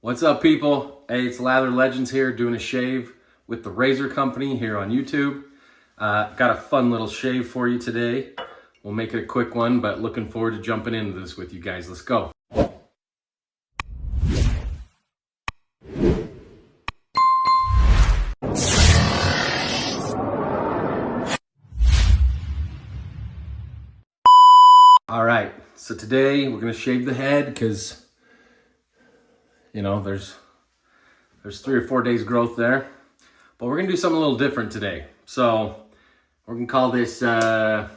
What's up, people? Hey, it's Lather Legends here doing a shave with the Razor Company here on YouTube. Got a fun little shave for you today. We'll make it a quick one, but looking forward to jumping into this with you guys. Let's go. All right, so today we're gonna shave the head because you know, there's 3 or 4 days growth there, but we're gonna do something a little different today. So we're gonna call this mashup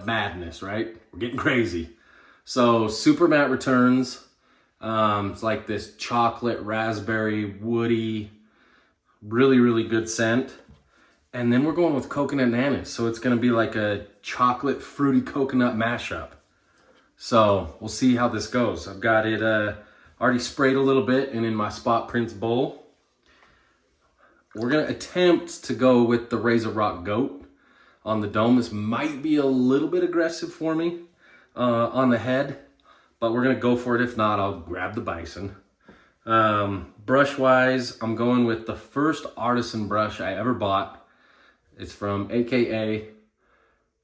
madness, right? We're getting crazy. So Supermatt Returns, it's like this chocolate, raspberry, woody, really good scent. And then we're going with coconut and anise. So it's gonna be like a chocolate, fruity coconut mashup. So we'll see how this goes. I've got it already sprayed a little bit and in my Spot Prints bowl. We're gonna attempt to go with the Razorock GOAT on the dome. This might be a little bit aggressive for me on the head, but we're gonna go for it. If not, I'll grab the bison. Brush wise, I'm going with the first artisan brush I ever bought. It's from AKA.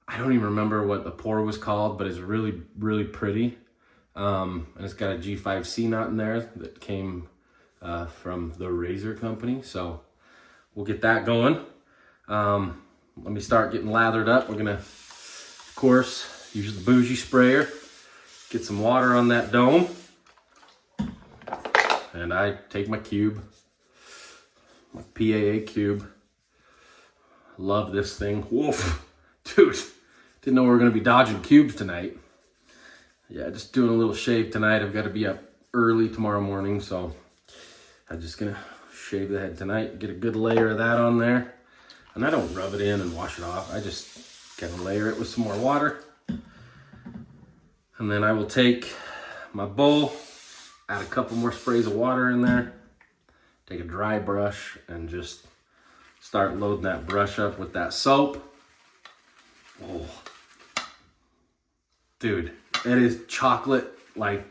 I don't even remember what the pour was called, but it's really pretty. And it's got a G5C knot in there that came from the Razor Company. So we'll get that going. Let me start getting lathered up. We're gonna, of course, use the bougie sprayer, get some water on that dome. And I take my cube, my PAA cube. Love this thing. Woof, dude, didn't know we were gonna be dodging cubes tonight. Yeah, just doing a little shave tonight. I've got to be up early tomorrow morning, so I'm just gonna shave the head tonight, get a good layer of that on there. And I don't rub it in and wash it off. I just kind of layer it with some more water. And then I will take my bowl, add a couple more sprays of water in there, take a dry brush and just start loading that brush up with that soap. Oh, dude. It is chocolate, like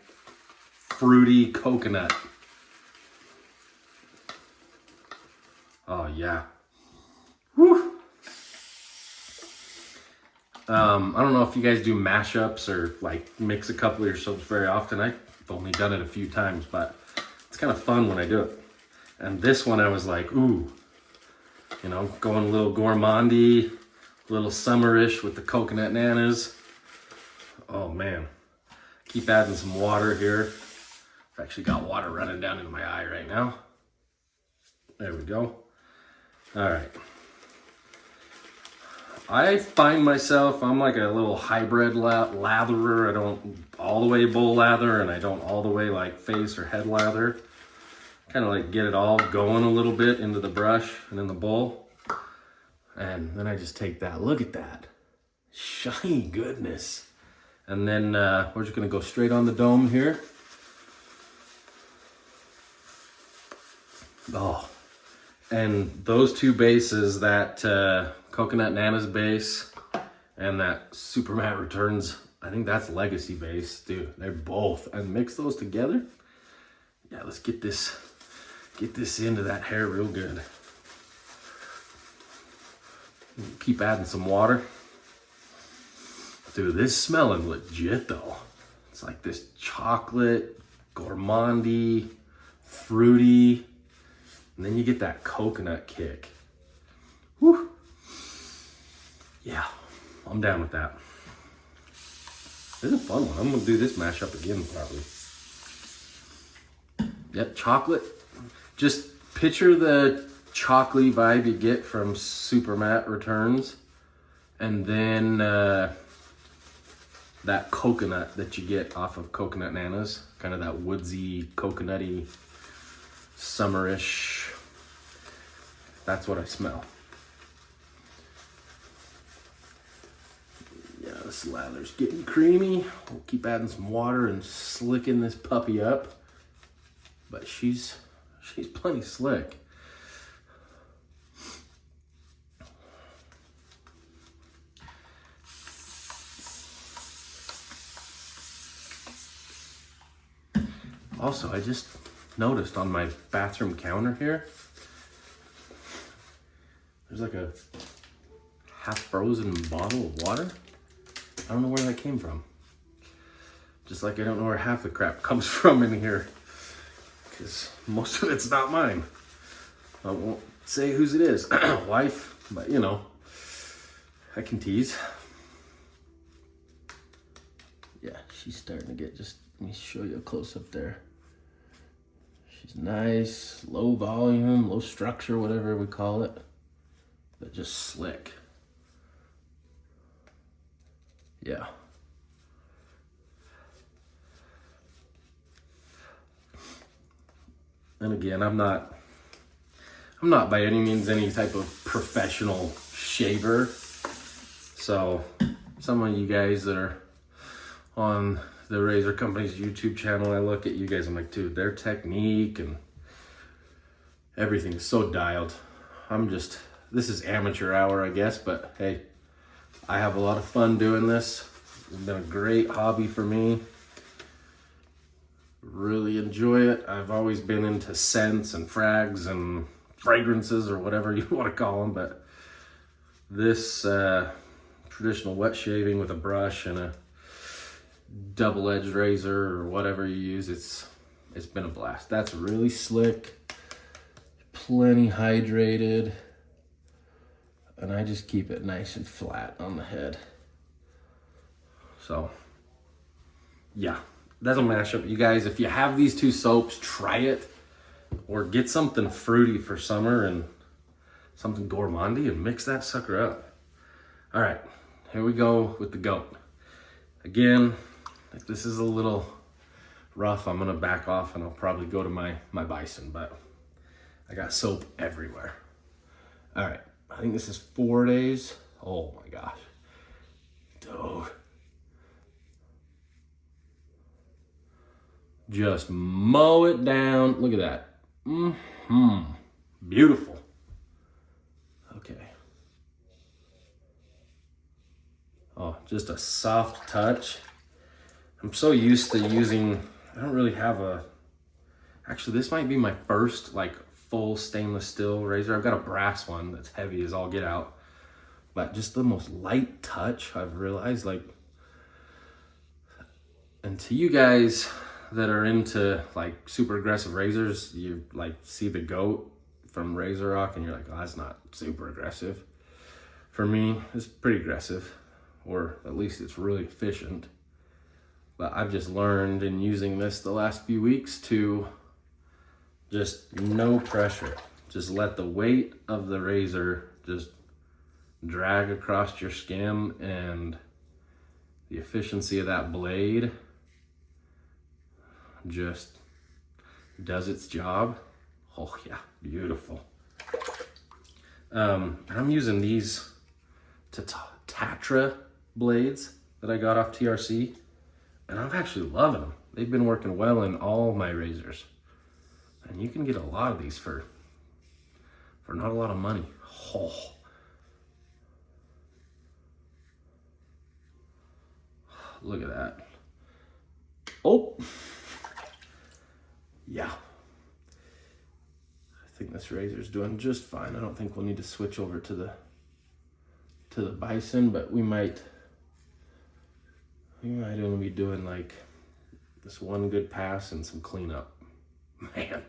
fruity coconut. Oh yeah. Whew. I don't know if you guys do mashups or like mix a couple of your soaps very often. I've only done it a few times, but it's kind of fun when I do it. And this one I was like, ooh, you know, going a little gourmandy, a little summerish with the coconut nanas. Oh man, keep adding some water here. I've actually got water running down into my eye right now. There we go. All right. I find myself, I'm like a little hybrid latherer. I don't all the way bowl lather and I don't all the way like face or head lather. Kind of like get it all going a little bit into the brush and in the bowl. And then I just take that, look at that. Shiny goodness. And then we're just gonna go straight on the dome here. Oh, and those two bases, that Coconut Nana's base and that Supermatt Returns, I think that's Legacy base, dude. They're both, and mix those together. Yeah, let's get this into that hair real good. Keep adding some water. Dude, this is smelling legit though. It's like this chocolate, gourmandy, fruity, and then you get that coconut kick. Whew. Yeah, I'm down with that. This is a fun one. I'm gonna do this mashup again probably. Yep, chocolate. Just picture the chocolatey vibe you get from Supermatt Returns, and then that coconut that you get off of Coconut Nanas, kind of that woodsy, coconutty, summerish. That's what I smell. Yeah, this lather's getting creamy. We'll keep adding some water and slicking this puppy up. But she's plenty slick. Also, I just noticed on my bathroom counter here, there's like a half frozen bottle of water. I don't know where that came from. Just like I don't know where half the crap comes from in here, because most of it's not mine. I won't say whose it is, wife, but you know, I can tease. Yeah, she's starting to get, just let me show you a close up there. She's nice, low volume, low structure, whatever we call it, but just slick. Yeah. And again, I'm not by any means any type of professional shaver. So some of you guys that are on the Razor Company's YouTube channel, I look at you guys, I'm like, dude, their technique and everything is so dialed. This is amateur hour, I guess, but hey, I have a lot of fun doing this. It's been a great hobby for me. Really enjoy it. I've always been into scents and frags and fragrances or whatever you want to call them, but this traditional wet shaving with a brush and a double-edged razor or whatever you use, it's been a blast. That's really slick, plenty hydrated, and I just keep it nice and flat on the head. So yeah, that's a mashup. You guys, if you have these two soaps, try it, or get something fruity for summer and something gourmandy and mix that sucker up. All right, here we go with the goat. Again, if this is a little rough, I'm gonna back off and I'll probably go to my bison, but I got soap everywhere. All right, I think this is 4 days. Oh my gosh, dude. Just mow it down. Look at that. Beautiful. Okay. Oh, just a soft touch. I'm so used to using, I don't really have actually this might be my first like full stainless steel razor. I've got a brass one that's heavy as all get out, but just the most light touch I've realized, like, and to you guys that are into like super aggressive razors, you like see the GOAT from Razorock and you're like, oh, that's not super aggressive. For me, it's pretty aggressive, or at least it's really efficient. But I've just learned in using this the last few weeks to just no pressure. Just let the weight of the razor just drag across your skin, and the efficiency of that blade just does its job. Oh yeah, beautiful. And I'm using these Tatra blades that I got off TRC, and I'm actually loving them. They've been working well in all my razors, and you can get a lot of these for not a lot of money. Oh. Look at that. Oh. Yeah. I think this razor's doing just fine. I don't think we'll need to switch over to the bison, but we might only be doing like this one good pass and some cleanup. Man.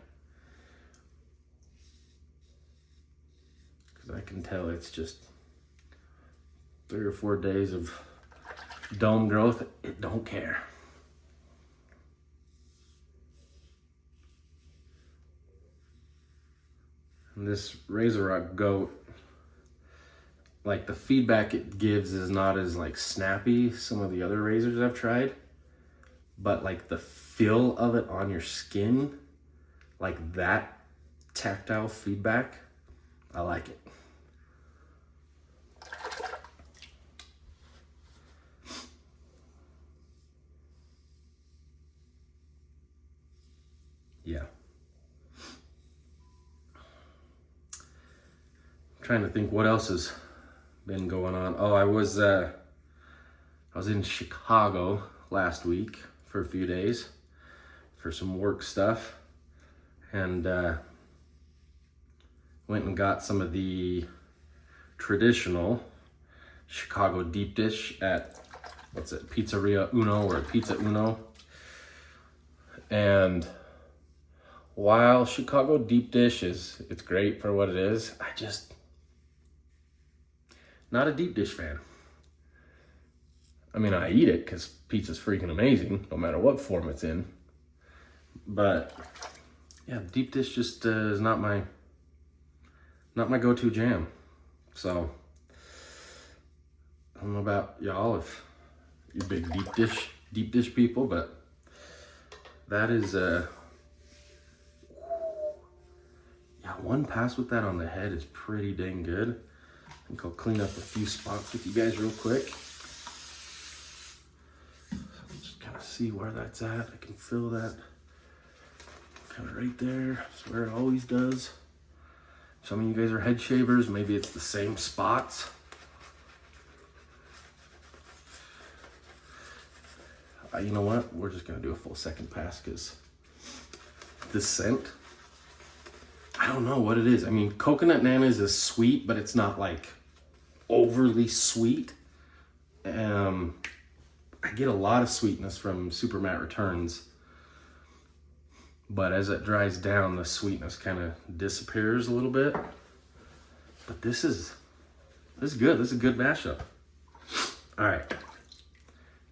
Because I can tell it's just 3 or 4 days of dome growth. It don't care. And this Razorock GOAT, like the feedback it gives is not as like snappy some of the other razors I've tried, but like the feel of it on your skin, like that tactile feedback, I like it. Yeah. Trying to think what else has been going on. Oh, I was in Chicago last week for a few days for some work stuff, and went and got some of the traditional Chicago deep dish at, what's it, Pizzeria Uno or Pizza Uno. And while Chicago deep dish it's great for what it is, not a deep dish fan. I mean, I eat it because pizza's freaking amazing, no matter what form it's in. But yeah, deep dish just is not my go-to jam. So I don't know about y'all if you're big deep dish people, but that is yeah, one pass with that on the head is pretty dang good. I think I'll clean up a few spots with you guys real quick. Just kind of see where that's at. I can feel that kind of right there. That's where it always does. Some of you guys are head shavers. Maybe it's the same spots. You know what? We're just gonna do a full second pass because this scent, I don't know what it is. I mean, coconut nanas is sweet, but it's not like overly sweet. I get a lot of sweetness from SuperMatt Returns, but as it dries down, the sweetness kind of disappears a little bit. But this is good. This is a good mashup. All right.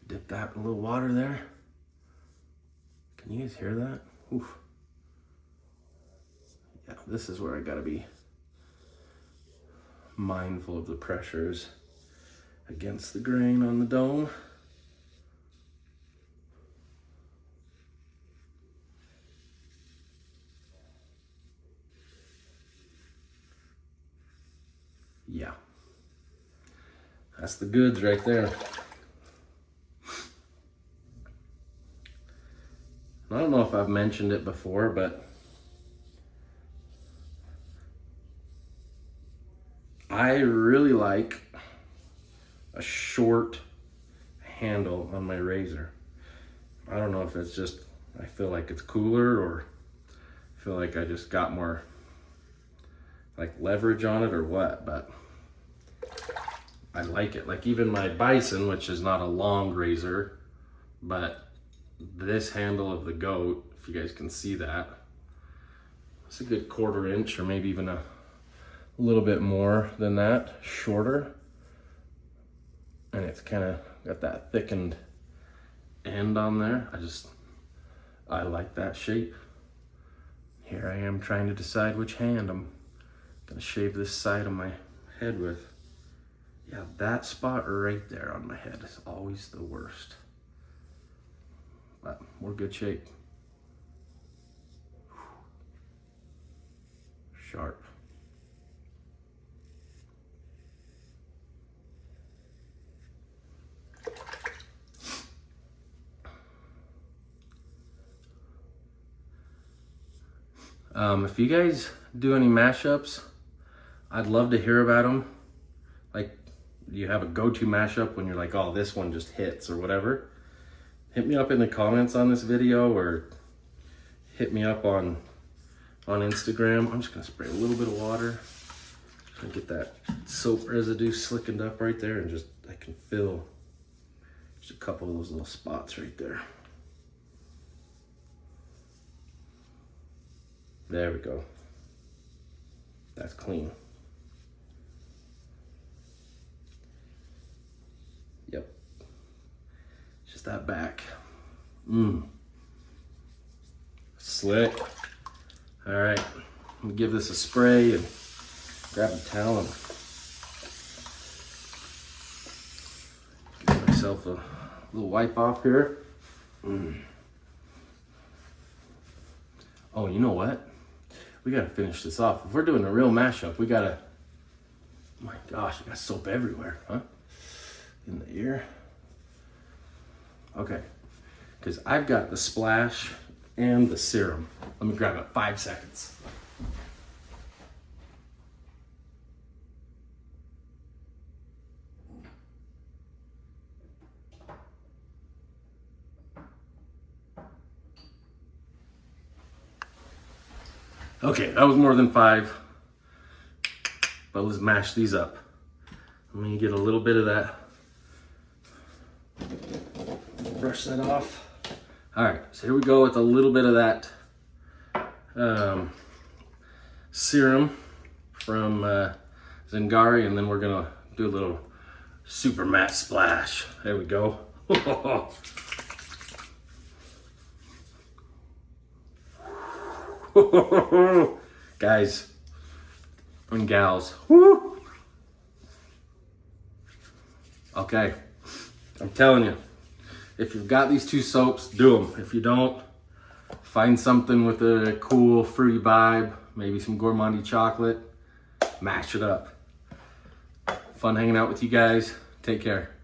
Dip that in a little water there. Can you guys hear that? Oof. Yeah, this is where I gotta be mindful of the pressures against the grain on the dome. Yeah, that's the goods right there. I don't know if I've mentioned it before, but I really like a short handle on my razor. I don't know if it's just, I feel like it's cooler, or I feel like I just got more like leverage on it or what, but I like it. Like even my Bison, which is not a long razor, but this handle of the GOAT, if you guys can see that, it's a good 1/4 inch or maybe even a little bit more than that, shorter. And it's kind of got that thickened end on there. I like that shape. Here I am trying to decide which hand I'm gonna shave this side of my head with. Yeah, that spot right there on my head is always the worst. But we're good shape. Sharp. If you guys do any mashups, I'd love to hear about them. Like, you have a go-to mashup when you're like, oh, this one just hits or whatever. Hit me up in the comments on this video, or hit me up on Instagram. I'm just gonna spray a little bit of water and get that soap residue slickened up right there, and I can feel just a couple of those little spots right there. There we go. That's clean. Yep. Just that back. Slick. All right, I'm gonna give this a spray and grab a towel and give myself a little wipe off here. Oh, you know what? We gotta finish this off. If we're doing a real mashup, we gotta, oh my gosh, I got soap everywhere, huh? In the ear. Okay, because I've got the splash and the serum. Let me grab it, 5 seconds. Okay, that was more than 5. But let's mash these up. Let me get a little bit of that. Brush that off. All right, so here we go with a little bit of that serum from Zingari, and then we're gonna do a little super matte splash. There we go. Guys and gals. Woo. Okay, I'm telling you, if you've got these 2 soaps, do them. If you don't, find something with a cool fruity vibe, maybe some gourmandy chocolate, mash it up. Fun hanging out with you guys. Take care.